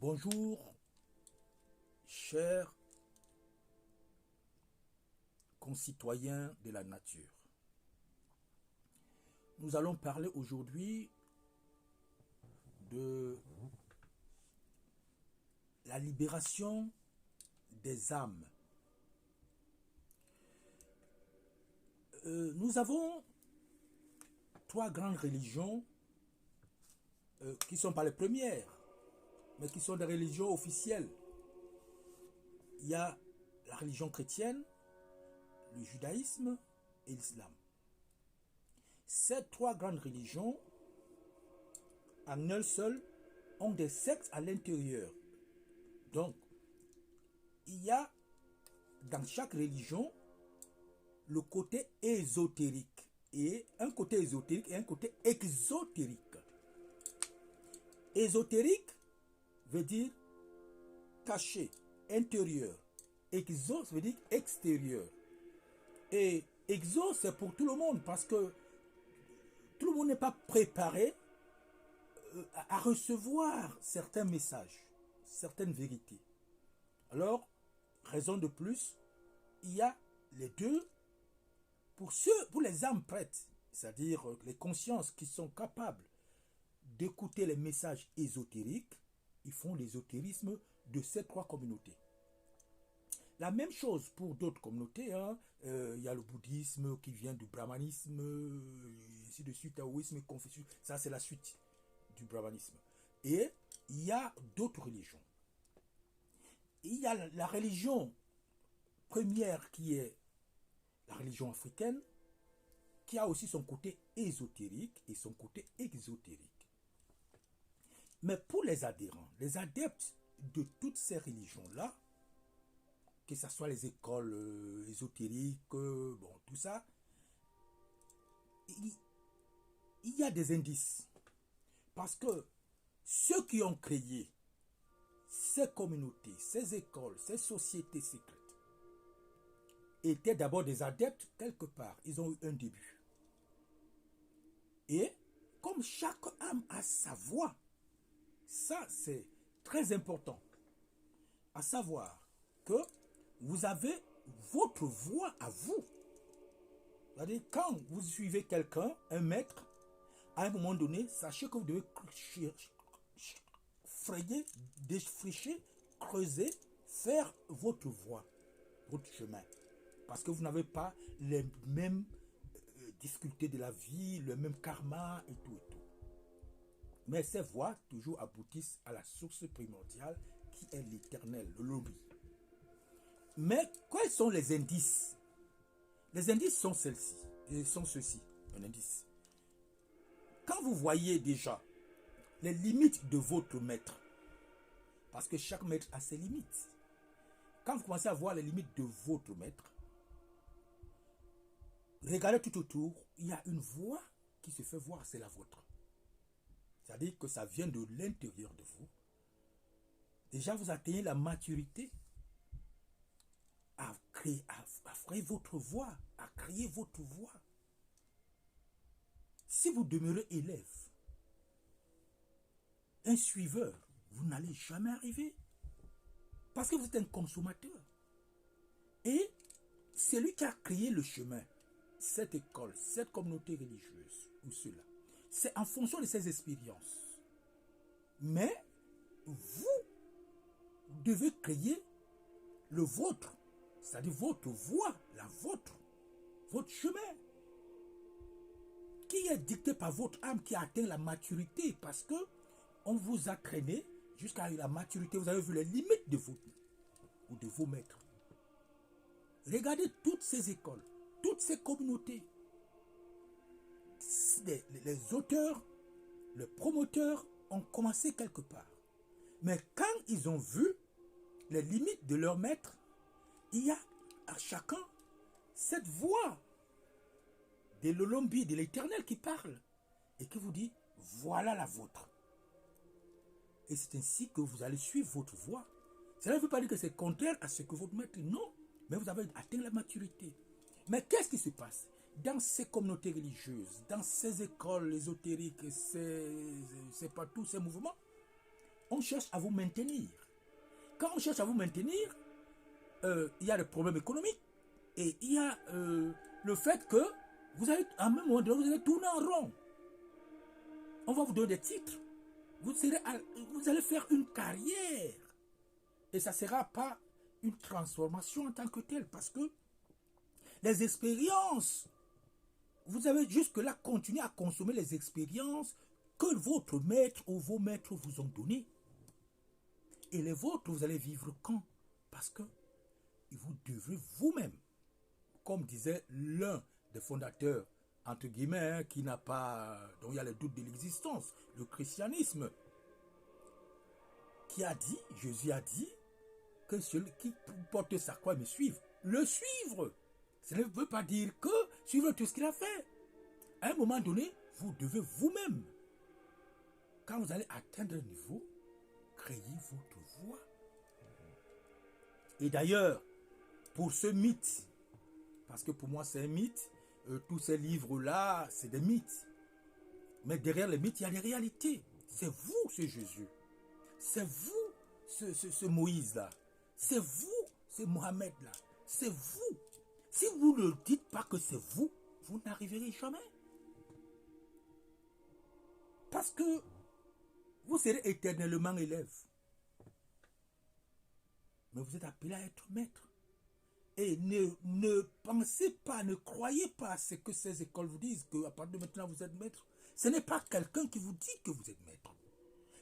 Bonjour, chers concitoyens de la nature. Nous allons parler aujourd'hui de la libération des âmes. Nous avons trois grandes religions qui ne sont pas les premières, mais qui sont des religions officielles. Il y a la religion chrétienne, le judaïsme et l'islam. Ces trois grandes religions, en elles seules, ont des sectes à l'intérieur. Donc, il y a dans chaque religion le côté ésotérique. Et un côté ésotérique et un côté exotérique. Ésotérique veut dire caché, intérieur. Exo veut dire extérieur. Et exo, c'est pour tout le monde parce que tout le monde n'est pas préparé à recevoir certains messages, certaines vérités. Alors, raison de plus, il y a les deux pour les âmes prêtes, c'est-à-dire les consciences qui sont capables d'écouter les messages ésotériques, ils font l'ésotérisme de ces trois communautés. La même chose pour d'autres communautés, il y a le bouddhisme qui vient du brahmanisme, ainsi de suite, taoïsme, confucianisme, ça c'est la suite du brahmanisme. Et il y a d'autres religions. Il y a la religion première qui est la religion africaine, qui a aussi son côté ésotérique et son côté exotérique. Mais pour les adhérents, les adeptes de toutes ces religions-là, que ce soit les écoles ésotériques, tout ça, il y a des indices. Parce que ceux qui ont créé ces communautés, ces écoles, ces sociétés secrètes, étaient d'abord des adeptes quelque part. Ils ont eu un début. Et comme chaque âme a sa voix, ça c'est très important. À savoir que vous avez votre voix à vous. C'est-à-dire quand vous suivez quelqu'un, un maître, à un moment donné, sachez que vous devez frayer, défricher, creuser, faire votre voie, votre chemin. Parce que vous n'avez pas les mêmes difficultés de la vie, le même karma et tout et tout. Mais ces voies toujours aboutissent à la source primordiale qui est l'éternel, le lobby. Mais quels sont les indices? Les indices sont ceux-ci. Un indice. Quand vous voyez déjà les limites de votre maître, parce que chaque maître a ses limites. Quand vous commencez à voir les limites de votre maître, regardez tout autour, il y a une voix qui se fait voir, c'est la vôtre. C'est-à-dire que ça vient de l'intérieur de vous. Déjà, vous atteignez la maturité à créer votre voix, à créer votre voix. Si vous demeurez élève, un suiveur, vous n'allez jamais arriver. Parce que vous êtes un consommateur. Et c'est lui qui a créé le chemin, cette école, cette communauté religieuse, ou cela. C'est en fonction de ses expériences. Mais vous devez créer le vôtre, c'est-à-dire votre voie, la vôtre, votre chemin, qui est dicté par votre âme qui a atteint la maturité, parce que on vous a traîné jusqu'à la maturité. Vous avez vu les limites de vous ou de vos maîtres. Regardez toutes ces écoles, toutes ces communautés. Les auteurs, les promoteurs ont commencé quelque part. Mais quand ils ont vu les limites de leur maître, il y a à chacun cette voix de l'Olombi, de l'Éternel qui parle et qui vous dit, voilà la vôtre. Et c'est ainsi que vous allez suivre votre voie. Cela ne veut pas dire que c'est contraire à ce que votre maître dit, non, mais vous avez atteint la maturité. Mais qu'est-ce qui se passe dans ces communautés religieuses, dans ces écoles ésotériques, c'est pas tous ces mouvements? on cherche à vous maintenir. Quand on cherche à vous maintenir, il y a des problèmes économiques et il y a le fait que vous allez, à un moment donné, vous allez tourner en rond. On va vous donner des titres. Vous allez faire une carrière. Et ça ne sera pas une transformation en tant que telle. Parce que les expériences, vous avez jusque-là continué à consommer les expériences que votre maître ou vos maîtres vous ont données. Et les vôtres, vous allez vivre quand? Parce que vous devez vous-même, comme disait l'un des fondateurs, entre guillemets, hein, qui n'a pas, dont il y a le doute de l'existence, le christianisme, qui a dit, Jésus a dit, que celui qui porte sa croix et me suive, le suivre. Ça ne veut pas dire que suivre tout ce qu'il a fait. À un moment donné, vous devez vous-même, quand vous allez atteindre un niveau, créer votre voie. Et d'ailleurs, pour ce mythe, parce que pour moi c'est un mythe, tous ces livres-là, c'est des mythes. Mais derrière les mythes, il y a des réalités. C'est vous, ce Jésus. C'est vous, ce Moïse-là. C'est vous, ce Mohamed-là. C'est vous. Si vous ne dites pas que c'est vous, vous n'arriverez jamais. Parce que vous serez éternellement élève. Mais vous êtes appelé à être maître. Et ne pensez pas, ne croyez pas à ce que ces écoles vous disent, qu'à partir de maintenant vous êtes maître. Ce n'est pas quelqu'un qui vous dit que vous êtes maître.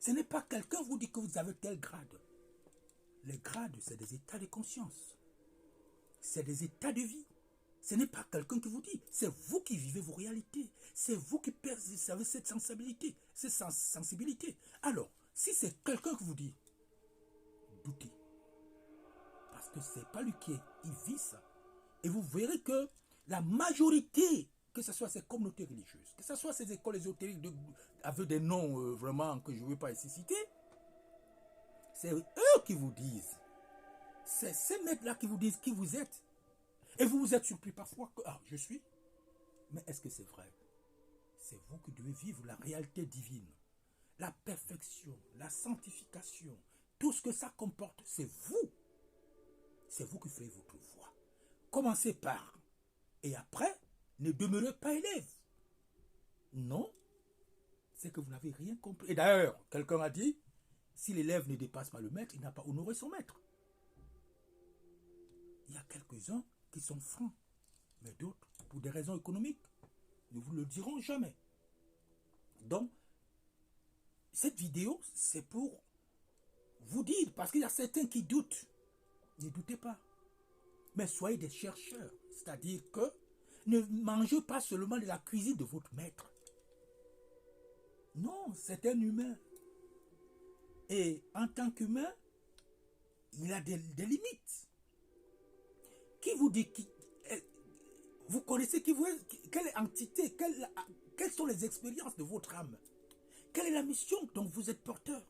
Ce n'est pas quelqu'un qui vous dit que vous avez tel grade. Les grades, c'est des états de conscience. C'est des états de vie. Ce n'est pas quelqu'un qui vous dit. C'est vous qui vivez vos réalités. C'est vous qui percevez cette sensibilité. Alors, si c'est quelqu'un qui vous dit, doutez. Parce que ce n'est pas lui qui est. Il vit ça. Et vous verrez que la majorité, que ce soit ces communautés religieuses, que ce soit ces écoles ésotériques avec des noms vraiment que je ne veux pas ici citer, c'est eux qui vous disent. C'est ces maîtres-là qui vous disent qui vous êtes. Et vous vous êtes surpris parfois que, je suis. Mais est-ce que c'est vrai? C'est vous qui devez vivre la réalité divine. La perfection, la sanctification, tout ce que ça comporte, c'est vous. C'est vous qui faites votre voie. Commencez par. Et après, ne demeurez pas élève. Non. C'est que vous n'avez rien compris. Et d'ailleurs, quelqu'un a dit, si l'élève ne dépasse pas le maître, il n'a pas honoré son maître. Il y a quelques-uns qui sont francs, mais d'autres, pour des raisons économiques, ne vous le diront jamais. Donc, cette vidéo, c'est pour vous dire, parce qu'il y a certains qui doutent. Ne doutez pas. Mais soyez des chercheurs. C'est-à-dire que ne mangez pas seulement de la cuisine de votre maître. Non, c'est un humain. Et en tant qu'humain, il a des limites. Qui vous dit vous connaissez qui vous êtes, quelle entité, quelles sont les expériences de votre âme? Quelle est la mission dont vous êtes porteur?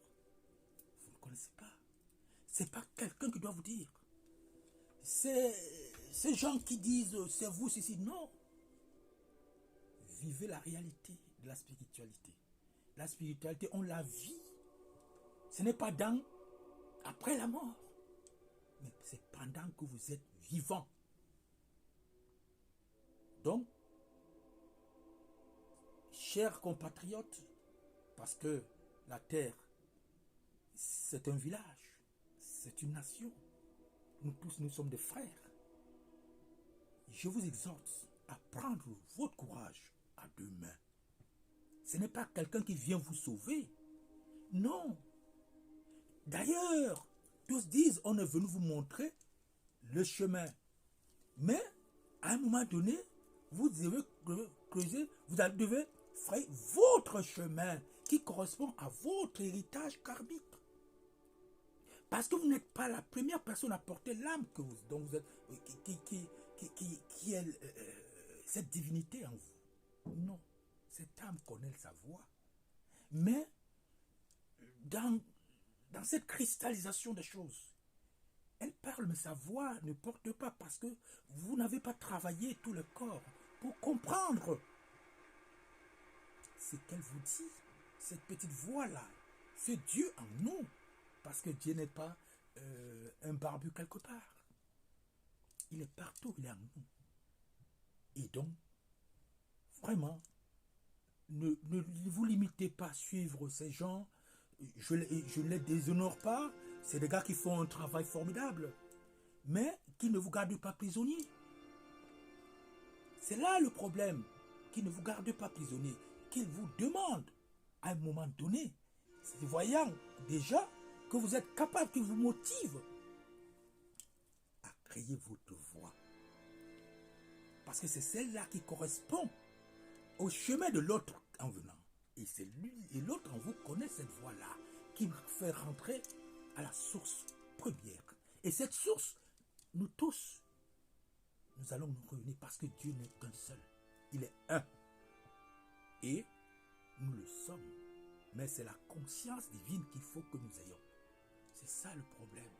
Vous ne connaissez pas. Ce n'est pas quelqu'un qui doit vous dire. C'est ces gens qui disent c'est vous, ceci. Non. Vivez la réalité de la spiritualité. La spiritualité, on la vit. Ce n'est pas après la mort. Mais c'est pendant que vous êtes vivant. Donc, chers compatriotes, parce que la terre, c'est un village, c'est une nation. Nous tous, nous sommes des frères. Je vous exhorte à prendre votre courage à deux mains. Ce n'est pas quelqu'un qui vient vous sauver. Non. D'ailleurs, tous disent, on est venu vous montrer le chemin. Mais, à un moment donné, vous devez creuser, vous devez faire votre chemin qui correspond à votre héritage karmique. Parce que vous n'êtes pas la première personne à porter l'âme dont vous êtes, qui est cette divinité en vous. Non, cette âme connaît sa voix. Mais dans cette cristallisation des choses, elle parle, mais sa voix ne porte pas parce que vous n'avez pas travaillé tout le corps pour comprendre ce qu'elle vous dit. Cette petite voix-là, C'est Dieu en nous. Parce que Dieu n'est pas un barbu quelque part. Il est partout, il est en nous. Et donc, vraiment, ne vous limitez pas à suivre ces gens. Je ne les déshonore pas. C'est des gars qui font un travail formidable. Mais qui ne vous gardent pas prisonnier. C'est là le problème. Qui ne vous gardent pas prisonnier. Qu'ils vous demandent à un moment donné, voyant déjà que vous êtes capable, qui vous motive à créer votre voie. Parce que c'est celle-là qui correspond au chemin de l'autre en venant. Et c'est lui et l'autre en vous connaît cette voie-là qui vous fait rentrer à la source première. Et cette source, nous tous, nous allons nous réunir parce que Dieu n'est qu'un seul. Il est un. Et nous le sommes. Mais c'est la conscience divine qu'il faut que nous ayons. C'est ça le problème.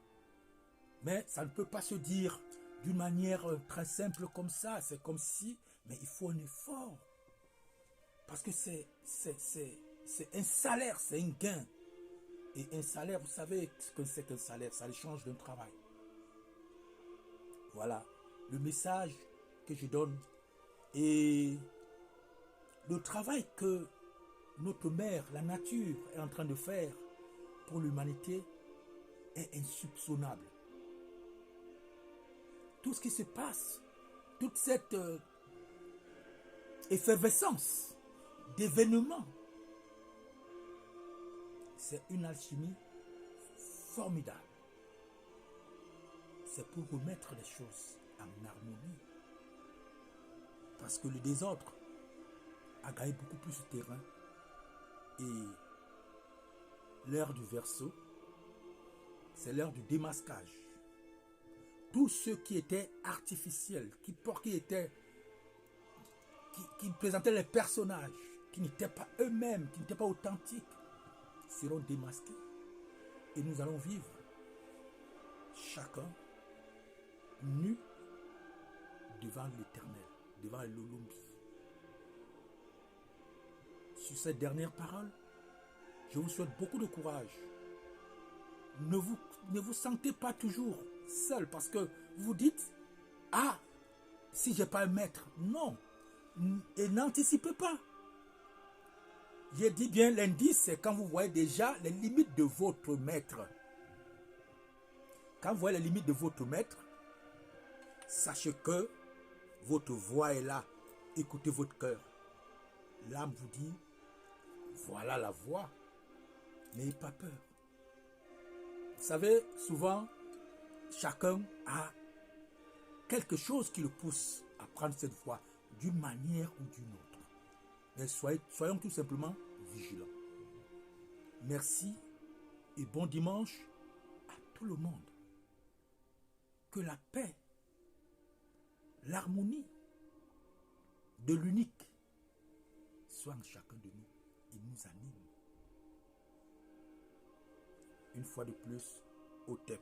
Mais ça ne peut pas se dire d'une manière très simple comme ça. C'est comme si, mais il faut un effort. Parce que c'est un salaire, c'est un gain. Et un salaire, vous savez ce que c'est qu'un salaire, ça l'échange d'un travail. Voilà le message que je donne. Et le travail que notre mère, la nature, est en train de faire pour l'humanité est insoupçonnable. Tout ce qui se passe, toute cette effervescence d'événements, c'est une alchimie formidable. C'est pour remettre les choses en harmonie. Parce que le désordre a gagné beaucoup plus de terrain. Et l'heure du verseau, c'est l'heure du démasquage. Tout ce qui était artificiel, qui présentaient les personnages, qui n'étaient pas eux-mêmes, qui n'étaient pas authentiques, seront démasqués. Et nous allons vivre, chacun, nu devant l'Éternel, devant l'Olombi. Sur cette dernière parole, je vous souhaite beaucoup de courage. Ne vous sentez pas toujours seul parce que vous dites, ah, si je n'ai pas un maître. Non. Et n'anticipez pas. J'ai dit bien, l'indice, c'est quand vous voyez déjà les limites de votre maître. Quand vous voyez les limites de votre maître, sachez que votre voix est là. Écoutez votre cœur. L'âme vous dit, voilà la voix. N'ayez pas peur. Vous savez, souvent, chacun a quelque chose qui le pousse à prendre cette voie d'une manière ou d'une autre. Mais soyons tout simplement vigilants. Merci et bon dimanche à tout le monde. Que la paix, l'harmonie de l'unique soit en chacun de nous et nous anime. Une fois de plus, au TEP.